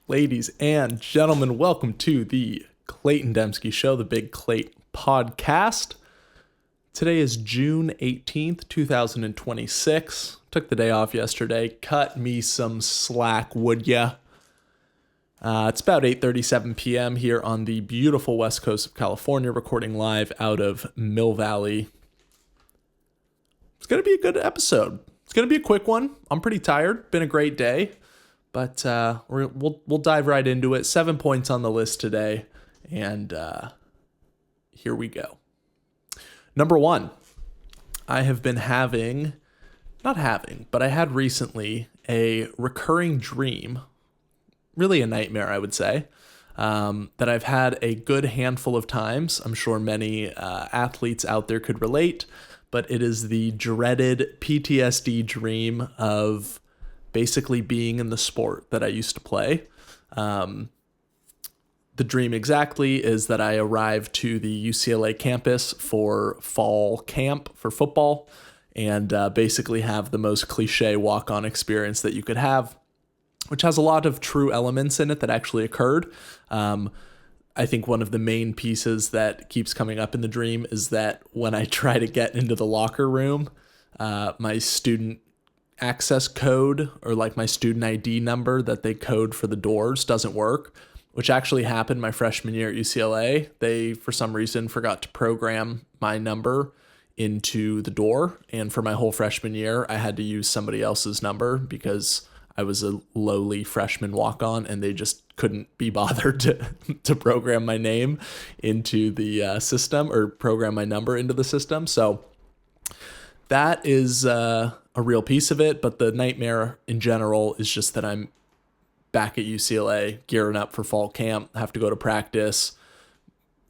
Ladies and gentlemen, welcome to the Clayton Dembski Show, the Big Clayton podcast. Today is June 18th, 2026. Took the day off yesterday. Cut me some slack, would ya? It's about 8:37 p.m. here on the beautiful west coast of California, recording live out of Mill Valley. It's going to be a good episode. It's going to be a quick one. I'm pretty tired. Been a great day. But we'll dive right into it. 7 points on the list today, and here we go. Number one, I have been but I had recently a recurring dream, really a nightmare, I would say, that I've had a good handful of times. I'm sure many athletes out there could relate, but it is the dreaded PTSD dream of basically being in the sport that I used to play. The dream exactly is that I arrived to the UCLA campus for fall camp for football and basically have the most cliche walk-on experience that you could have, which has a lot of true elements in it that actually occurred. I think one of the main pieces that keeps coming up in the dream is that when I try to get into the locker room, my student access code or like my student ID number that they code for the doors doesn't work, which actually happened my freshman year at UCLA. They, for some reason, forgot to program my number into the door. And for my whole freshman year, I had to use somebody else's number because I was a lowly freshman walk-on and they just couldn't be bothered to program my name into the system or program my number into the system. So that is a real piece of it, but the nightmare in general is just that I'm back at UCLA gearing up for fall camp, have to go to practice,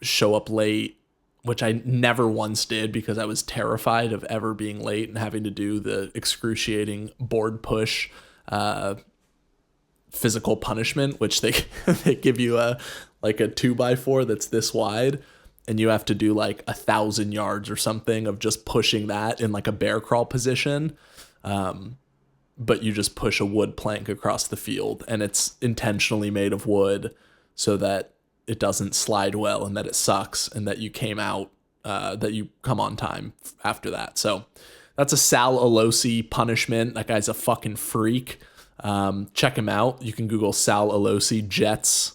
show up late, which I never once did because I was terrified of ever being late and having to do the excruciating board push physical punishment, which they give you a 2x4 that's this wide. And you have to do like 1,000 yards or something of just pushing that in like a bear crawl position. But you just push a wood plank across the field and it's intentionally made of wood so that it doesn't slide well and that it sucks and that you came out, that you come on time after that. So that's a Sal Alosi punishment. That guy's a fucking freak. Check him out. You can Google Sal Alosi Jets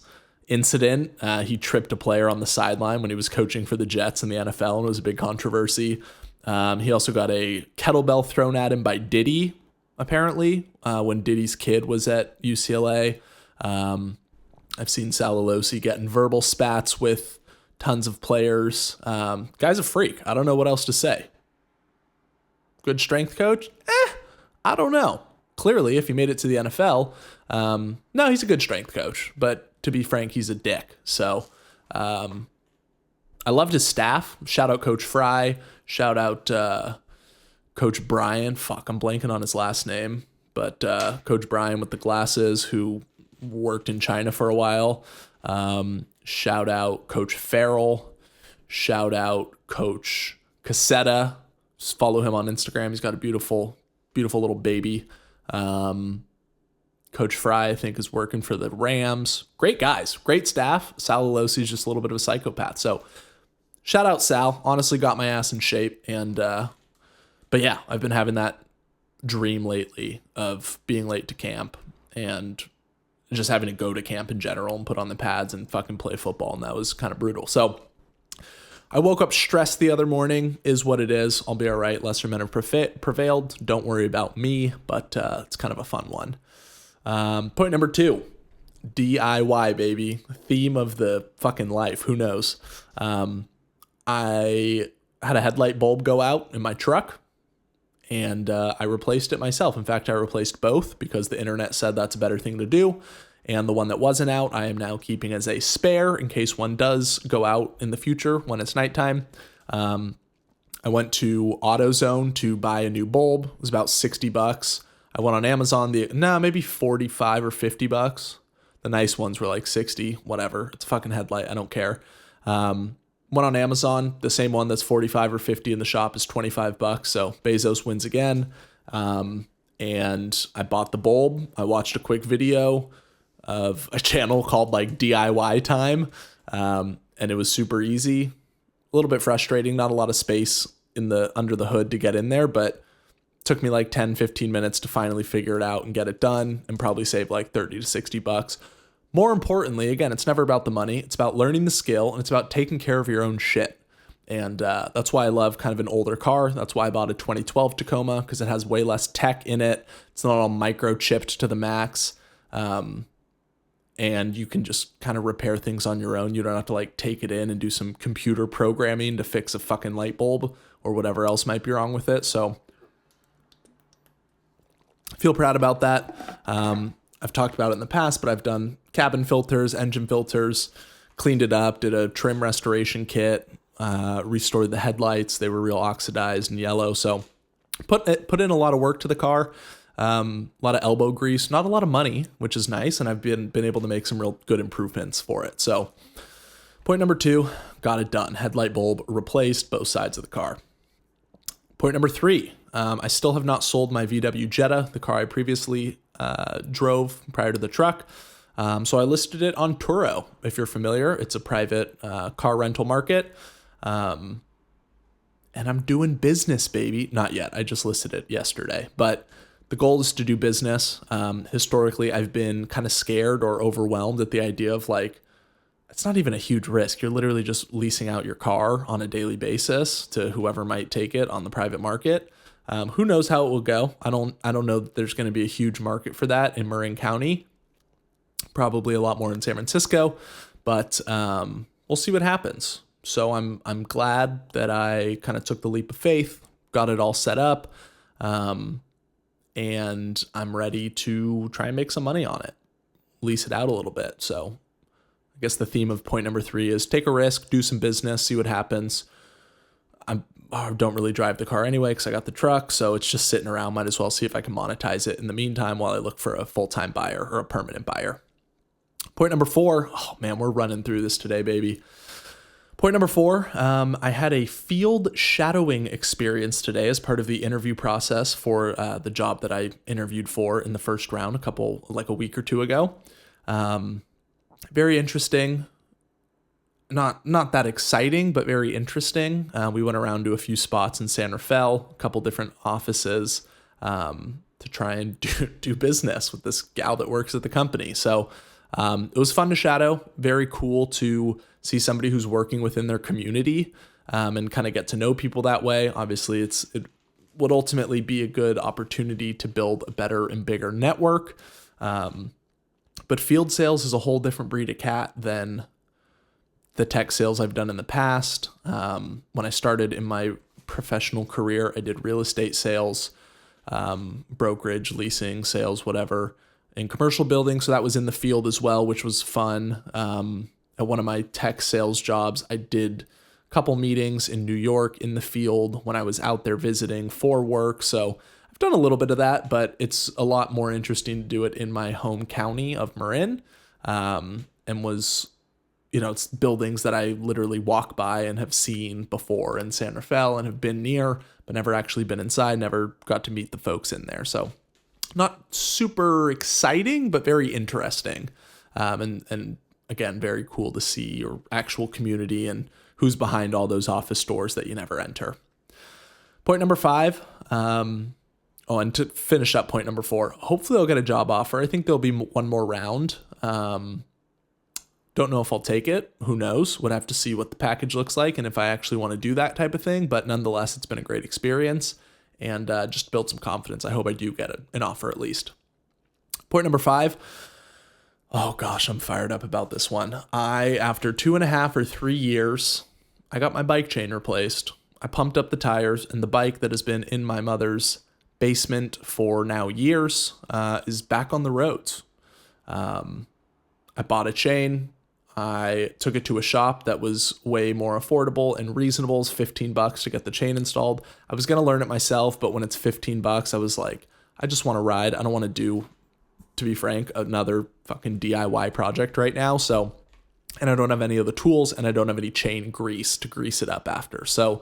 incident. He tripped a player on the sideline when he was coaching for the Jets in the NFL, and it was a big controversy. He also got a kettlebell thrown at him by Diddy, apparently, when Diddy's kid was at UCLA. I've seen Sal Alosi getting verbal spats with tons of players. Guy's a freak. I don't know what else to say. Good strength coach? I don't know. Clearly, if he made it to the NFL, no, he's a good strength coach, but to be frank, he's a dick. So I loved his staff. Shout out Coach Fry. Shout out Coach Brian. Fuck, I'm blanking on his last name. But Coach Brian with the glasses who worked in China for a while. Shout out Coach Farrell. Shout out Coach Cassetta. Just follow him on Instagram. He's got a beautiful, beautiful little baby. Coach Fry, I think, is working for the Rams. Great guys, great staff. Sal Alosi is just a little bit of a psychopath. So shout out Sal. Honestly got my ass in shape. And but yeah, I've been having that dream lately of being late to camp and just having to go to camp in general and put on the pads and fucking play football. And that was kind of brutal. So I woke up stressed the other morning, is what it is. I'll be all right. Lesser men have prevailed. Don't worry about me, but it's kind of a fun one. Point number 2, DIY, baby. Theme of the fucking life. Who knows? I had a headlight bulb go out in my truck and I replaced it myself. In fact, I replaced both because the internet said that's a better thing to do. And the one that wasn't out, I am now keeping as a spare in case one does go out in the future when it's nighttime. I went to AutoZone to buy a new bulb. It was about $60. I went on Amazon, maybe 45 or $50. The nice ones were like 60, whatever. It's a fucking headlight. I don't care. Went on Amazon. The same one that's 45 or 50 in the shop is $25. So Bezos wins again. And I bought the bulb. I watched a quick video. of a channel called like DIY Time. And it was super easy, a little bit frustrating, not a lot of space under the hood to get in there, but it took me like 10, 15 minutes to finally figure it out and get it done, and probably save like 30 to 60 bucks. More importantly, again, it's never about the money. It's about learning the skill, and it's about taking care of your own shit. And that's why I love kind of an older car. That's why I bought a 2012 Tacoma, because it has way less tech in it. It's not all microchipped to the max. And you can just kind of repair things on your own. You don't have to like take it in and do some computer programming to fix a fucking light bulb or whatever else might be wrong with it. So I feel proud about that. I've talked about it in the past, but I've done cabin filters, engine filters, cleaned it up, did a trim restoration kit, restored the headlights. They were real oxidized and yellow. So put in a lot of work to the car. A lot of elbow grease, not a lot of money, which is nice. And I've been able to make some real good improvements for it. So point number 2, got it done. Headlight bulb replaced, both sides of the car. Point number 3, I still have not sold my VW Jetta, the car I previously drove prior to the truck. So I listed it on Turo. If you're familiar, it's a private car rental market. And I'm doing business, baby. Not yet. I just listed it yesterday. But the goal is to do business. Historically, I've been kind of scared or overwhelmed at the idea of like, it's not even a huge risk. You're literally just leasing out your car on a daily basis to whoever might take it on the private market. Who knows how it will go? I don't know that there's going to be a huge market for that in Marin County. Probably a lot more in San Francisco, but we'll see what happens. So I'm glad that I kind of took the leap of faith, got it all set up. And I'm ready to try and make some money on it, lease it out a little bit. So I guess the theme of point number 3 is take a risk, do some business, see what happens. I don't really drive the car anyway because I got the truck, so it's just sitting around. Might as well see if I can monetize it in the meantime while I look for a full-time buyer or a permanent buyer. Point number 4, oh man, we're running through this today, baby. Point number 4, I had a field shadowing experience today as part of the interview process for the job that I interviewed for in the first round a week or two ago. Very interesting. Not that exciting, but very interesting. We went around to a few spots in San Rafael, a couple different offices to try and do business with this gal that works at the company. So it was fun to shadow, very cool to see somebody who's working within their community and kind of get to know people that way. Obviously, it would ultimately be a good opportunity to build a better and bigger network. But field sales is a whole different breed of cat than the tech sales I've done in the past. When I started in my professional career, I did real estate sales, brokerage, leasing, sales, whatever, in commercial buildings. So that was in the field as well, which was fun. At one of my tech sales jobs, I did a couple meetings in New York in the field when I was out there visiting for work. So I've done a little bit of that, but it's a lot more interesting to do it in my home county of Marin. And was, it's buildings that I literally walk by and have seen before in San Rafael and have been near, but never actually been inside, never got to meet the folks in there. So not super exciting, but very interesting. And again, very cool to see your actual community and who's behind all those office doors that you never enter. Point number 5. And to finish up point number 4, hopefully I'll get a job offer. I think there'll be one more round. Don't know if I'll take it. Who knows? Would have to see what the package looks like and if I actually want to do that type of thing. But nonetheless, it's been a great experience and just build some confidence. I hope I do get an offer at least. Point number 5. Oh gosh, I'm fired up about this one. After 2.5 or 3 years, I got my bike chain replaced. I pumped up the tires, and the bike that has been in my mother's basement for now years is back on the roads. I bought a chain. I took it to a shop that was way more affordable and reasonable. It's $15 to get the chain installed. I was going to learn it myself, but when it's $15, I was like, I just want to ride. I don't want to do, to be frank, another fucking DIY project right now. So, and I don't have any of the tools and I don't have any chain grease to grease it up after. So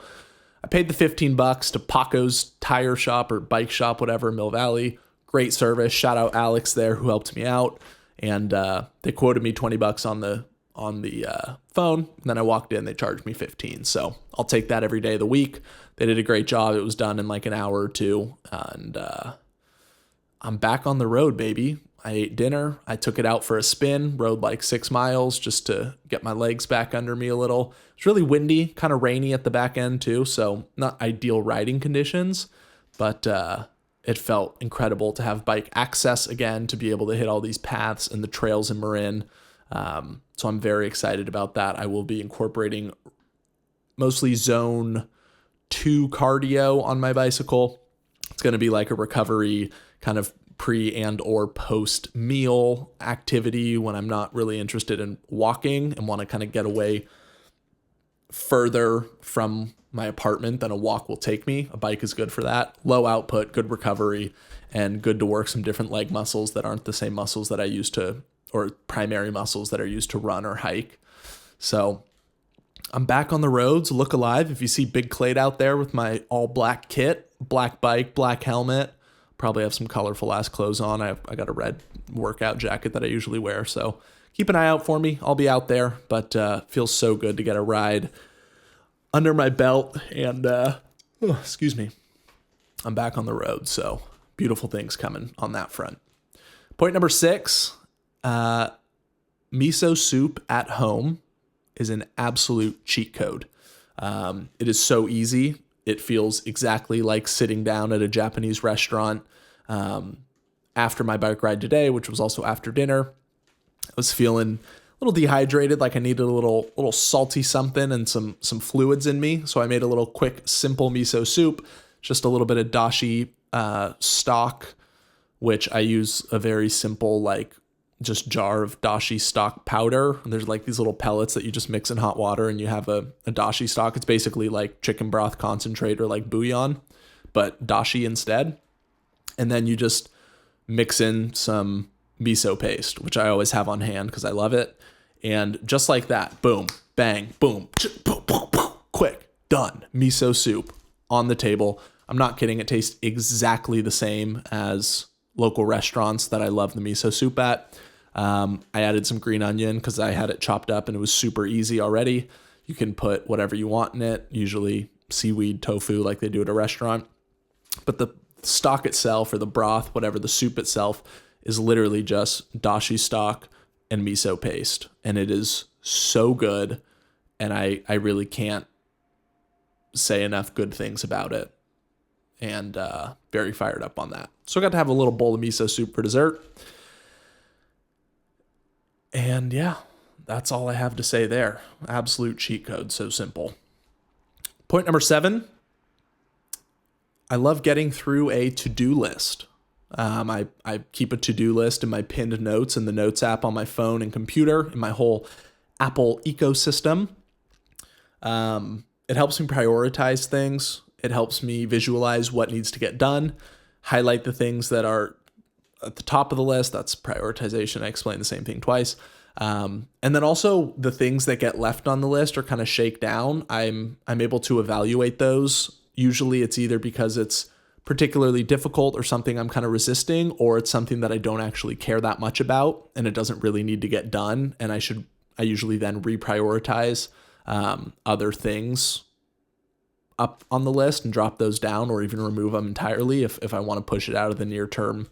I paid the $15 to Paco's tire shop or bike shop, whatever, in Mill Valley. Great service. Shout out Alex there who helped me out. and they quoted me $20 on the phone. And then I walked in, they charged me 15. So I'll take that every day of the week. They did a great job. It was done in like an hour or two, and I'm back on the road, baby. I ate dinner. I took it out for a spin, rode like 6 miles just to get my legs back under me a little. It's really windy, kind of rainy at the back end too, so not ideal riding conditions, but it felt incredible to have bike access again, to be able to hit all these paths and the trails in Marin. So I'm very excited about that. I will be incorporating mostly zone 2 cardio on my bicycle. It's going to be like a recovery kind of pre and or post meal activity when I'm not really interested in walking and want to kind of get away further from my apartment than a walk will take me. A bike is good for that. Low output, good recovery, and good to work some different leg muscles that aren't the same muscles that I used to, or primary muscles that are used to run or hike. So I'm back on the roads, look alive. If you see Big Clade out there with my all black kit, black bike, black helmet, probably have some colorful ass clothes on. I got a red workout jacket that I usually wear. So keep an eye out for me. I'll be out there, but feels so good to get a ride under my belt. And excuse me, I'm back on the road. So beautiful things coming on that front. Point number 6, miso soup at home is an absolute cheat code. It is so easy. It feels exactly like sitting down at a Japanese restaurant. After my bike ride today, which was also after dinner, I was feeling a little dehydrated, like I needed a little salty something and some fluids in me. So I made a little quick, simple miso soup, just a little bit of dashi stock, which I use a very simple, like just jar of dashi stock powder. And there's like these little pellets that you just mix in hot water and you have a dashi stock. It's basically like chicken broth concentrate or like bouillon, but dashi instead. And then you just mix in some miso paste, which I always have on hand because I love it. And just like that, boom, bang, boom, boom, boom, boom, quick, done. Miso soup on the table. I'm not kidding. It tastes exactly the same as local restaurants that I love the miso soup at. I added some green onion because I had it chopped up and it was super easy already. You can put whatever you want in it, usually seaweed, tofu, like they do at a restaurant. But the stock itself, or the broth, whatever, the soup itself, is literally just dashi stock and miso paste. And it is so good. And I really can't say enough good things about it. And very fired up on that. So I got to have a little bowl of miso soup for dessert. And yeah, that's all I have to say there. Absolute cheat code, so simple. Point number 7, I love getting through a to-do list. I keep a to-do list in my pinned notes in the Notes app on my phone and computer, in my whole Apple ecosystem. It helps me prioritize things. It helps me visualize what needs to get done, highlight the things that are at the top of the list. That's prioritization. I explained the same thing twice. And then also the things that get left on the list or kind of shake down. I'm able to evaluate those. Usually it's either because it's particularly difficult or something I'm kind of resisting, or it's something that I don't actually care that much about and it doesn't really need to get done. And I usually then reprioritize other things up on the list and drop those down, or even remove them entirely if I want to push it out of the near term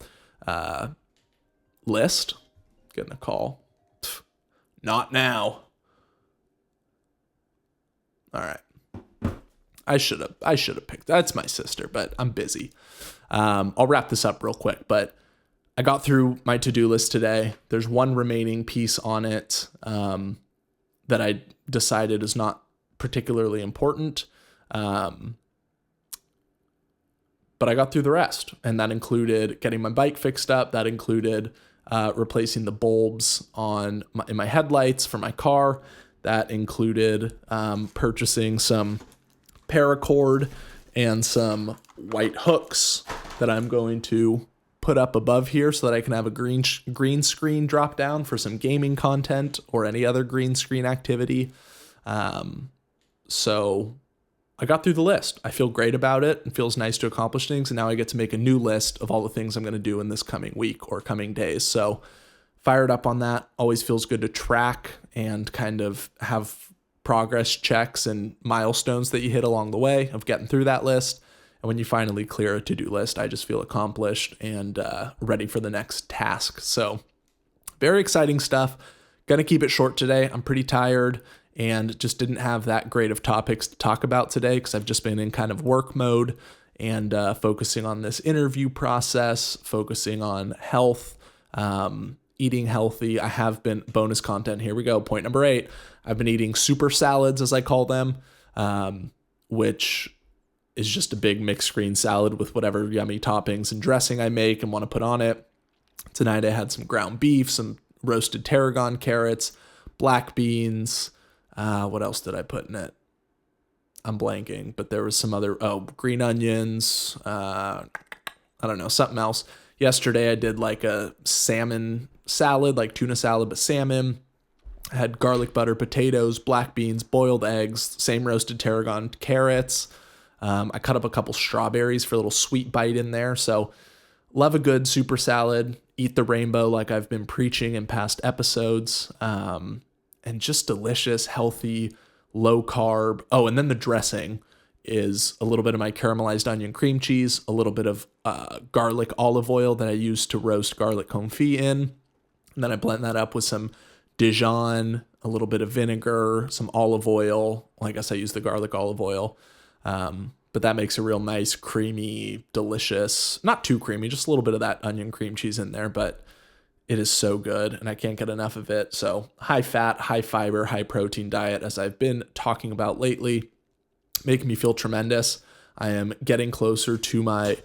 list. Getting a call. Not now. All right. I should have picked. That's my sister, but I'm busy. I'll wrap this up real quick, but I got through my to-do list today. There's one remaining piece on it that I decided is not particularly important. But I got through the rest, and that included getting my bike fixed up. That included replacing the bulbs in my headlights for my car. That included purchasing some paracord and some white hooks that I'm going to put up above here so that I can have a green screen drop down for some gaming content or any other green screen activity. So I got through the list. I feel great about it. It feels nice to accomplish things. And now I get to make a new list of all the things I'm going to do in this coming week or coming days. So fired up on that. Always feels good to track and kind of have progress checks and milestones that you hit along the way of getting through that list. And when you finally clear a to-do list, I just feel accomplished and ready for the next task. So very exciting stuff. Gonna keep it short today. I'm pretty tired and just didn't have that great of topics to talk about today because I've just been in kind of work mode and focusing on this interview process, focusing on health, eating healthy. I have been, bonus content, here we go, point number 8. I've been eating super salads, as I call them, which is just a big mixed green salad with whatever yummy toppings and dressing I make and want to put on it. Tonight I had some ground beef, some roasted tarragon carrots, black beans. What else did I put in it? I'm blanking, but there was some other, green onions. I don't know, something else. Yesterday I did like a salmon salad, like tuna salad, but salmon. I had garlic butter, potatoes, black beans, boiled eggs, same roasted tarragon carrots. I cut up a couple strawberries for a little sweet bite in there. So love a good super salad. Eat the rainbow like I've been preaching in past episodes. And just delicious, healthy, low carb. Oh, and then the dressing is a little bit of my caramelized onion cream cheese, a little bit of garlic olive oil that I use to roast garlic confit in. And then I blend that up with some Dijon, a little bit of vinegar, some olive oil. Well, I guess I use the garlic olive oil. But that makes a real nice, creamy, delicious, not too creamy, just a little bit of that onion cream cheese in there, but it is so good and I can't get enough of it. So high fat, high fiber, high protein diet, as I've been talking about lately, making me feel tremendous. I am getting closer to my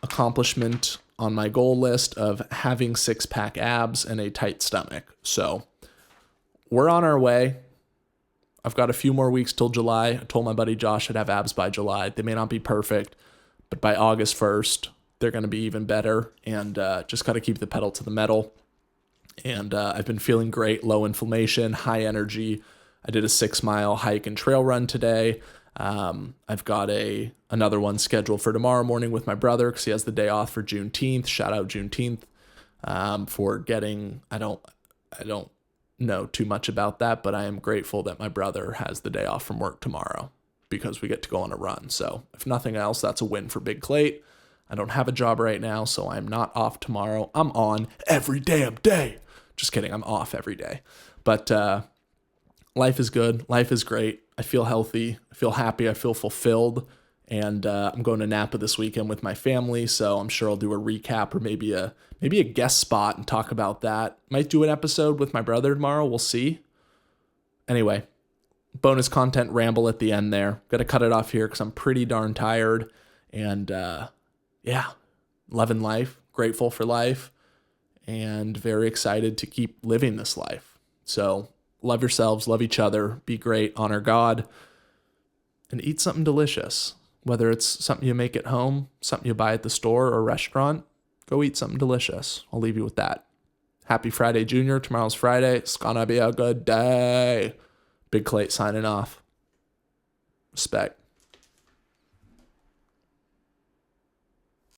accomplishment on my goal list of having 6-pack abs and a tight stomach. So we're on our way. I've got a few more weeks till July. I told my buddy Josh I'd have abs by July. They may not be perfect, but by August 1st, they're going to be even better. And just got to keep the pedal to the metal. And I've been feeling great, low inflammation, high energy. I did a 6-mile hike and trail run today. I've got another one scheduled for tomorrow morning with my brother because he has the day off for Juneteenth. Shout out Juneteenth for getting, I don't know too much about that, but I am grateful that my brother has the day off from work tomorrow because we get to go on a run. So if nothing else, that's a win for Big Clate. I don't have a job right now, so I'm not off tomorrow. I'm on every damn day. Just kidding. I'm off every day. But life is good. Life is great. I feel healthy. I feel happy. I feel fulfilled. And I'm going to Napa this weekend with my family, so I'm sure I'll do a recap or maybe a guest spot and talk about that. Might do an episode with my brother tomorrow. We'll see. Anyway, bonus content ramble at the end there. Got to cut it off here because I'm pretty darn tired. And loving life, grateful for life, and very excited to keep living this life. So love yourselves, love each other, be great, honor God, and eat something delicious. Whether it's something you make at home, something you buy at the store or restaurant, go eat something delicious. I'll leave you with that. Happy Friday, Junior. Tomorrow's Friday. It's gonna be a good day. Big Clate signing off. Respect.